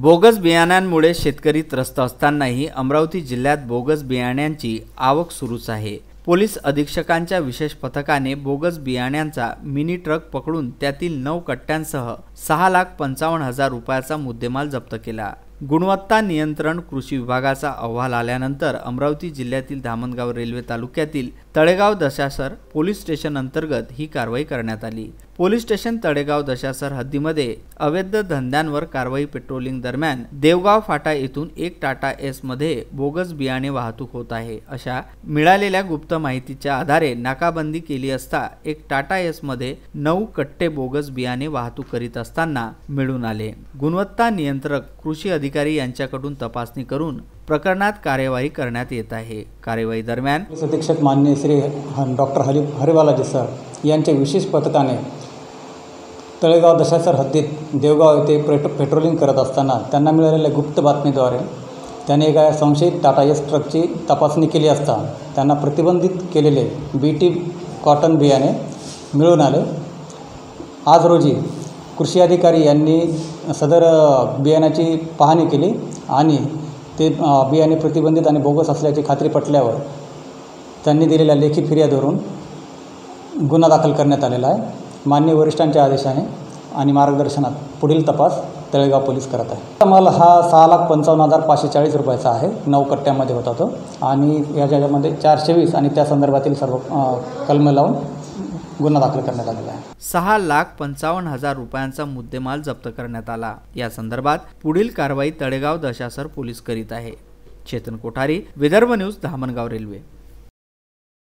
Bogus बियाण्यांमुळे शेतकरी त्रस्त असतानाही अमरावती जिल्ह्यात बोगस बियाण्यांची आवक सुरूच आहे। पोलीस अधीक्षकांच्या विशेष पथकाने बोगस बियाण्यांचा मिनी ट्रक पकडून त्यातील 9 कट्ट्यांसह 6,55,000 रुपयाचा मुद्देमाल जप्त केला। गुणवत्ता नियंत्रण कृषी विभागाचा अहवाल आल्यानंतर अमरावती जिल्ह्यातील धामणगाव रेल्वे तालुक्यातील तळेगाव दशासर पोलीस स्टेशन अंतर्गत ही कारवाई करण्यात आली। पोलीस स्टेशन तळेगाव दशासर हद्दीमध्ये अवैध धंद्यांवर कारवाई पेट्रोलिंग दरम्यान देवगाव फाटा येथून एक टाटा एस मध्ये बोगस बियाणे वाहतूक होत आहे अशा मिळालेल्या गुप्त माहितीच्या आधारे नाकाबंदी केली असता एक टाटा एस मध्ये 9 कट्टे बोगस बियाणे वाहतूक करीत असताना मिळून आले। गुणवत्ता नियंत्रक कृषी अधिकारी यांच्याकडून तपासणी करून प्रकरणात कार्यवाही करण्यात येत आहे। कार्यवाही दरम्यान पोलीस अधीक्षक माननीय श्री डॉक्टर हरिवालाजी सर यांच्या विशेष पथकाने तळेगाव दशासर हद्दीत देवगाव येथे पेट्रोलिंग करत असताना त्यांना मिळालेल्या गुप्त बातमीद्वारे त्याने एका संशयित टाटा एस ट्रकची तपासणी केली असता त्यांना प्रतिबंधित केलेले बीटी कॉटन बियाणे मिळून आले। आज रोजी कृषी अधिकारी यांनी सदर बियाण्याची पाहणी केली आणि ते बियाणे प्रतिबंधित आणि बोगस असल्याची खात्री पटल्यावर त्यांनी दिलेल्या लेखी फिर्यादीवरून गुन्हा दाखल करण्यात आलेला आहे। माननीय वरिष्ठांच्या आदेशाने आणि मार्गदर्शनात पुढील तपास तळेगाव पोलीस करत आहे। माल हा 6,55,540 रुपयाचा आहे। 9 कट्ट्यामध्ये होता तो आणि याच्यामध्ये 420 आणि त्या संदर्भातील सर्व कलमे लावून गुन्हा दाखल करण्यात आलेला आहे। 6,55,000 रुपयांचा मुद्देमाल जप्त करण्यात आला। या संदर्भात पुढील कारवाई तळेगाव दशासर पोलीस करीत आहे। Chetan Kothari, Vidarbha news, Dhamangaon railway.